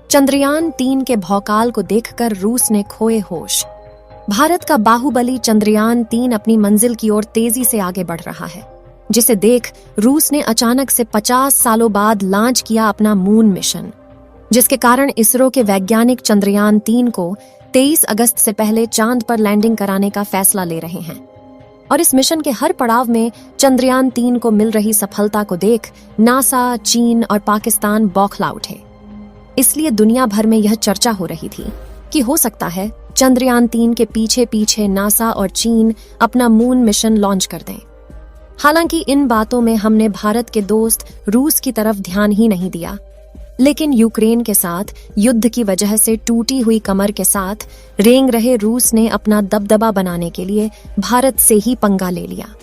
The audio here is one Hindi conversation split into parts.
चंद्रयान-3 के भौकाल को देखकर रूस ने खोए होश। भारत का बाहुबली चंद्रयान-3 अपनी मंजिल की ओर तेजी से आगे बढ़ रहा है, जिसे देख रूस ने अचानक से 50 सालों बाद लॉन्च किया अपना मून मिशन, जिसके कारण इसरो के वैज्ञानिक चंद्रयान-3 को 23 अगस्त से पहले चांद पर लैंडिंग कराने का फैसला ले रहे हैं। और इस मिशन के हर पड़ाव में चंद्रयान-3 को मिल रही सफलता को देख नासा, चीन और पाकिस्तान बौखला उठे। इसलिए दुनिया भर में यह चर्चा हो रही थी कि हो सकता है चंद्रयान-3 के पीछे पीछे नासा और चीन अपना मून मिशन लॉन्च कर दें। हालांकि इन बातों में हमने भारत के दोस्त रूस की तरफ ध्यान ही नहीं दिया, लेकिन यूक्रेन के साथ युद्ध की वजह से टूटी हुई कमर के साथ रेंग रहे रूस ने अपना दबदबा बनाने के लिए भारत से ही पंगा ले लिया।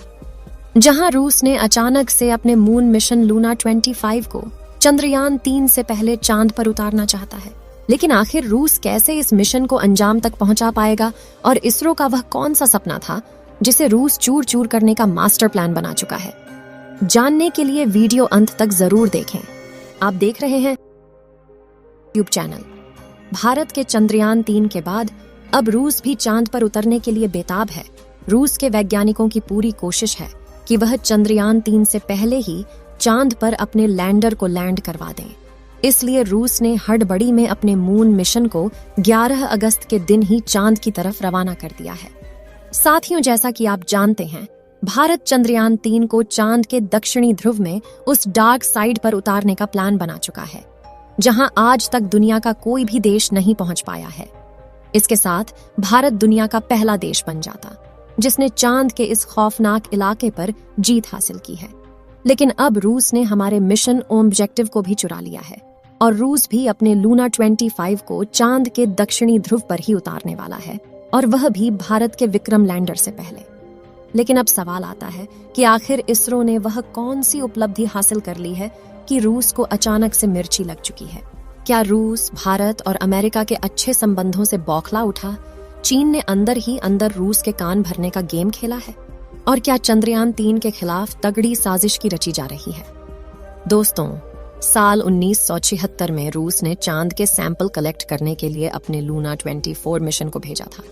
जहां रूस ने अचानक से अपने मून मिशन लूना 25 को चंद्रयान-3 से पहले चांद पर उतारना चाहता है, लेकिन आखिर रूस कैसे इस मिशन को अंजाम तक पहुंचा पाएगा और इसरो का वह कौन सा सपना था जिसे रूस चूर चूर करने का मास्टर प्लान बना चुका है। जानने के लिए वीडियो अंत तक जरूर देखें। आप देख रहे हैं यूट्यूब चैनल। भारत के चंद्रयान-3 के बाद अब रूस भी चांद पर उतरने के लिए बेताब है। रूस के वैज्ञानिकों की पूरी कोशिश है कि वह चंद्रयान-3 से पहले ही चांद पर अपने लैंडर को लैंड करवा दें। इसलिए रूस ने हड़बड़ी में अपने मून मिशन को 11 अगस्त के दिन ही चांद की तरफ रवाना कर दिया है। साथियों, जैसा कि आप जानते हैं, भारत चंद्रयान-3 को चांद के दक्षिणी ध्रुव में उस डार्क साइड पर उतारने का प्लान बना चुका है, जहां आज तक दुनिया का कोई भी देश नहीं पहुंच पाया है। इसके साथ भारत दुनिया का पहला देश बन जाता जिसने चांद के इस खौफनाक इलाके पर जीत हासिल की है। लेकिन अब रूस ने हमारे मिशन ऑब्जेक्टिव को भी चुरा लिया है और रूस भी अपने लूना 25 को चांद के दक्षिणी ध्रुव पर ही उतारने वाला है, और वह भी भारत के विक्रम लैंडर से पहले। लेकिन अब सवाल आता है कि आखिर इसरो ने वह कौन सी उपलब्धि हासिल कर ली है कि रूस को अचानक से मिर्ची लग चुकी है। क्या रूस, भारत और अमेरिका के अच्छे संबंधों से बौखला उठा? चीन ने अंदर ही अंदर रूस के कान भरने का गेम खेला है? और क्या चंद्रयान-3 के खिलाफ तगड़ी साजिश की रची जा रही है? दोस्तों, साल 1976 में रूस ने चांद के सैंपल कलेक्ट करने के लिए अपने लूना 24 मिशन को भेजा था,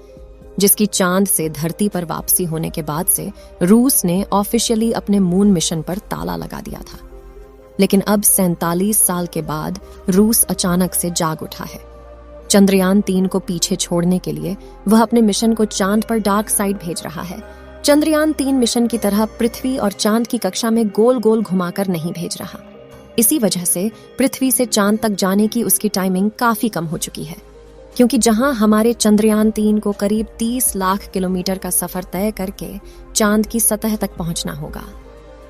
जिसकी चांद से धरती पर वापसी होने के बाद से रूस ने ऑफिशियली अपने मून मिशन पर ताला लगा दिया था। लेकिन अब 47 साल के बाद रूस अचानक से जाग उठा है। चंद्रयान-3 को पीछे छोड़ने के लिए वह अपने मिशन को चांद पर डार्क साइड भेज रहा है। चंद्रयान-3 मिशन की तरह पृथ्वी और चांद की कक्षा में गोल गोल घुमाकर नहीं भेज रहा। इसी वजह से पृथ्वी से चांद तक जाने की उसकी टाइमिंग काफी कम हो चुकी है, क्योंकि जहां हमारे चंद्रयान-3 को करीब 30 लाख किलोमीटर का सफर तय करके चांद की सतह तक पहुंचना होगा,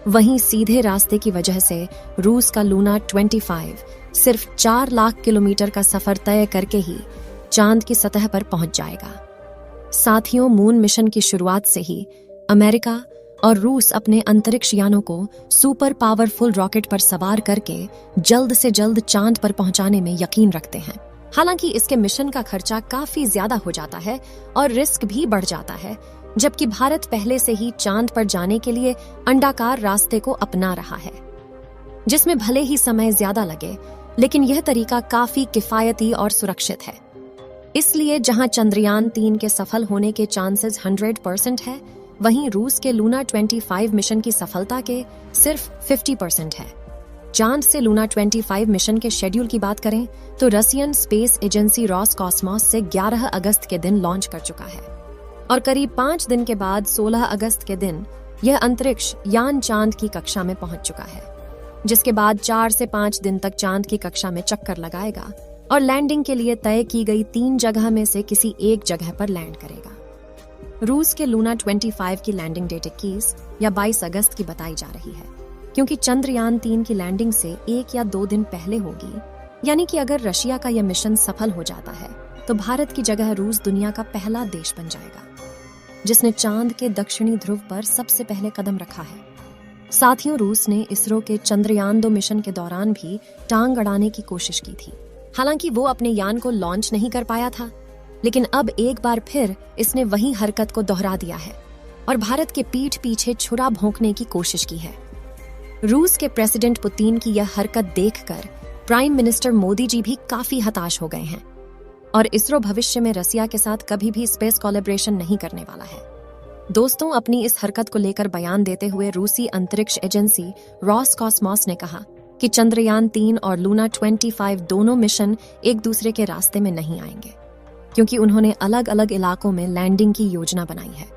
वहीं सीधे रास्ते की वजह से रूस का लूना 25 सिर्फ 4 लाख किलोमीटर का सफर तय करके ही चांद की सतह पर पहुंच जाएगा। साथियों, मून मिशन की शुरुआत से ही अमेरिका और रूस अपने अंतरिक्ष यानों को सुपर पावरफुल रॉकेट पर सवार करके जल्द से जल्द चांद पर पहुंचाने में यकीन रखते हैं। हालांकि इसके मिशन का खर्चा काफी ज्यादा हो जाता है और रिस्क भी बढ़ जाता है, जबकि भारत पहले से ही चांद पर जाने के लिए अंडाकार रास्ते को अपना रहा है, जिसमें भले ही समय ज्यादा लगे, लेकिन यह तरीका काफी किफायती और सुरक्षित है। इसलिए जहां चंद्रयान-3 के सफल होने के चांसेस 100% है, वहीं रूस के लूना 25 मिशन की सफलता के सिर्फ 50% है। चांद से लूना 25 मिशन के शेड्यूल की बात करें तो रसियन स्पेस एजेंसी रॉसकॉस्मोस से 11 अगस्त के दिन लॉन्च कर चुका है, और करीब 5 दिन के बाद 16 अगस्त के दिन यह अंतरिक्ष यान चांद की कक्षा में पहुंच चुका है, जिसके बाद 4 से 5 दिन तक चांद की कक्षा में चक्कर लगाएगा और लैंडिंग के लिए तय की गई 3 जगह में से किसी एक जगह पर लैंड करेगा। रूस के लूना 25 की लैंडिंग डेट 21 या 22 अगस्त की बताई जा रही है, क्योंकि चंद्रयान-3 की लैंडिंग से 1 या 2 दिन पहले होगी। यानी कि अगर रशिया का यह मिशन सफल हो जाता है तो भारत की जगह रूस दुनिया का पहला देश बन जाएगा जिसने चांद के दक्षिणी ध्रुव पर सबसे पहले कदम रखा है। साथियों, रूस ने इसरो के चंद्रयान-2 मिशन के दौरान भी टांग अड़ाने की कोशिश की थी। हालांकि वो अपने यान को लॉन्च नहीं कर पाया था, लेकिन अब एक बार फिर इसने वही हरकत को दोहरा दिया है और भारत के पीठ पीछे छुरा भोंकने की कोशिश की है। रूस के प्रेसिडेंट पुतिन की यह हरकत देखकर प्राइम मिनिस्टर मोदी जी भी काफी हताश हो गए हैं और इसरो भविष्य में रसिया के साथ कभी भी स्पेस कोलैबोरेशन नहीं करने वाला है। दोस्तों, अपनी इस हरकत को लेकर बयान देते हुए रूसी अंतरिक्ष एजेंसी रोसकॉस्मोस ने कहा कि चंद्रयान 3 और लूना 25 दोनों मिशन एक दूसरे के रास्ते में नहीं आएंगे, क्योंकि उन्होंने अलग अलग इलाकों में लैंडिंग की योजना बनाई है।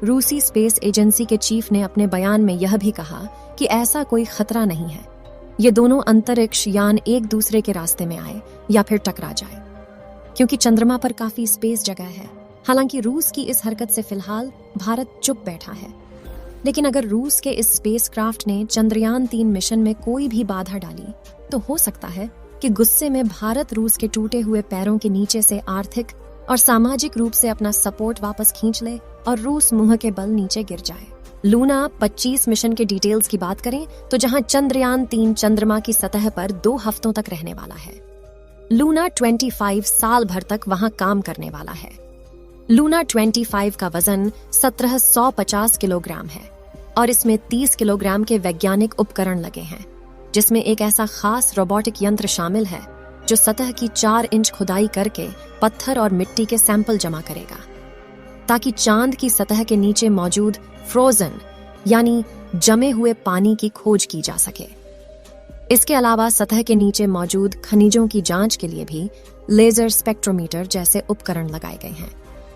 रूसी स्पेस एजेंसी के चीफ ने अपने बयान में यह भी कहा कि ऐसा कोई खतरा नहीं है, ये दोनों अंतरिक्ष यान एक दूसरे के रास्ते में आए या फिर टकरा जाए, क्योंकि चंद्रमा पर काफी स्पेस जगह है। हालांकि रूस की इस हरकत से फिलहाल भारत चुप बैठा है, लेकिन अगर रूस के इस स्पेसक्राफ्ट ने चंद्रयान 3 मिशन में कोई भी बाधा डाली तो हो सकता है कि गुस्से में भारत रूस के टूटे हुए पैरों के नीचे से आर्थिक और सामाजिक रूप से अपना सपोर्ट वापस खींच ले और रूस मुंह के बल नीचे गिर जाए। लूना 25 मिशन के डिटेल्स की बात करें तो जहां चंद्रयान 3 चंद्रमा की सतह पर 2 हफ्तों तक रहने वाला है, लूना 25 साल भर तक वहां काम करने वाला है। लूना 25 का वजन 1750 किलोग्राम है और इसमें 30 किलोग्राम के वैज्ञानिक उपकरण लगे हैं, जिसमें एक ऐसा खास रोबोटिक यंत्र शामिल है जो सतह की 4 इंच खुदाई करके पत्थर और मिट्टी के सैंपल जमा करेगा, ताकि चांद की सतह के नीचे मौजूद फ्रोजन यानी जमे हुए पानी की खोज की जा सके। इसके अलावा सतह के नीचे मौजूद खनिजों की जांच के लिए भी लेजर स्पेक्ट्रोमीटर जैसे उपकरण लगाए गए हैं।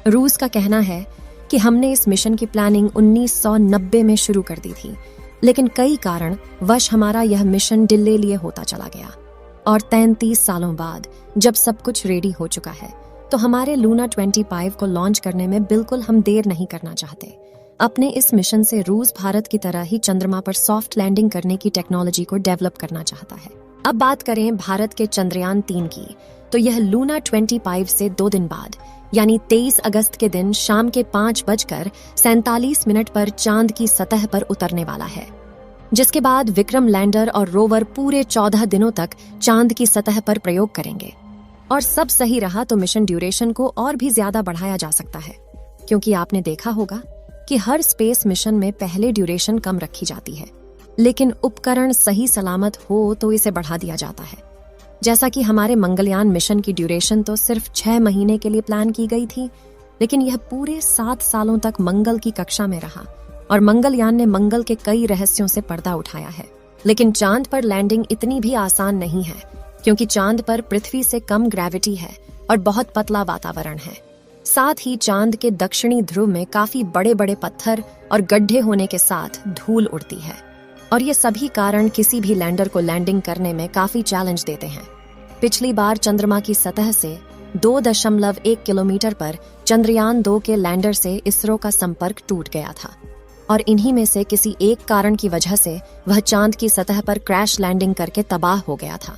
रूस का कहना है कि हमने इस मिशन की प्लानिंग 1990 में शुरू कर दी थी, लेकिन कई कारण वश हमारा यह मिशन डिले लिए होता चला गया और 33 सालों बाद जब सब कुछ रेडी हो चुका है तो हमारे लूना 25 को लॉन्च करने में बिल्कुल हम देर नहीं करना चाहते। अपने इस मिशन से रूस भारत की तरह ही चंद्रमा पर सॉफ्ट लैंडिंग करने की टेक्नोलॉजी को डेवलप करना चाहता है। अब बात करें भारत के चंद्रयान 3 की, तो यह लूना 25 से 2 दिन बाद यानी 23 अगस्त के दिन शाम के 5:47 पर चांद की सतह पर उतरने वाला है, जिसके बाद विक्रम लैंडर और रोवर पूरे 14 दिनों तक चांद की सतह पर प्रयोग करेंगे। और सब सही रहा तो मिशन ड्यूरेशन को और भी ज्यादा बढ़ाया जा सकता है, क्योंकि आपने देखा होगा कि हर स्पेस मिशन में पहले ड्यूरेशन कम रखी जाती है, लेकिन उपकरण सही सलामत हो तो इसे बढ़ा दिया जाता है। जैसा कि हमारे मंगलयान मिशन की ड्यूरेशन तो सिर्फ 6 महीने के लिए प्लान की गई थी, लेकिन यह पूरे 7 सालों तक मंगल की कक्षा में रहा और मंगलयान ने मंगल के कई रहस्यों से पर्दा उठाया है। लेकिन चांद पर लैंडिंग इतनी भी आसान नहीं है, क्योंकि चांद पर पृथ्वी से कम ग्रेविटी है और बहुत पतला वातावरण है। साथ ही चांद के दक्षिणी ध्रुव में काफी बड़े बड़े पत्थर और गड्ढे होने के साथ धूल उड़ती है, और ये सभी कारण किसी भी लैंडर को लैंडिंग करने में काफी चैलेंज देते हैं। पिछली बार चंद्रमा की सतह से 2.1 किलोमीटर पर चंद्रयान 2 के लैंडर से इसरो का संपर्क टूट गया था, और इन्हीं में से किसी एक कारण की वजह से वह चांद की सतह पर क्रैश लैंडिंग करके तबाह हो गया था।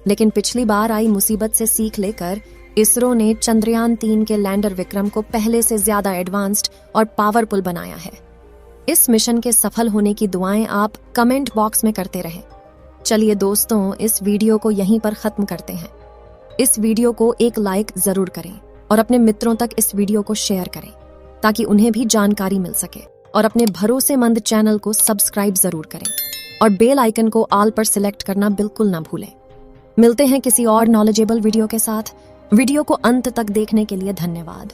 लेकिन पिछली बार आई मुसीबत से सीख लेकर इसरो ने चंद्रयान 3 के लैंडर विक्रम को पहले से ज्यादा एडवांस्ड और पावरफुल बनाया है। इस मिशन के सफल होने की दुआएं आप कमेंट बॉक्स में करते रहें। चलिए दोस्तों, इस वीडियो को यहीं पर खत्म करते हैं। इस वीडियो को एक लाइक जरूर करें और अपने मित्रों तक इस वीडियो को शेयर करें, ताकि उन्हें भी जानकारी मिल सके, और अपने भरोसेमंद चैनल को सब्सक्राइब जरूर करें और बेल आइकन को ऑल पर सिलेक्ट करना बिल्कुल ना भूलें। मिलते हैं किसी और नॉलेजेबल वीडियो के साथ। वीडियो को अंत तक देखने के लिए धन्यवाद।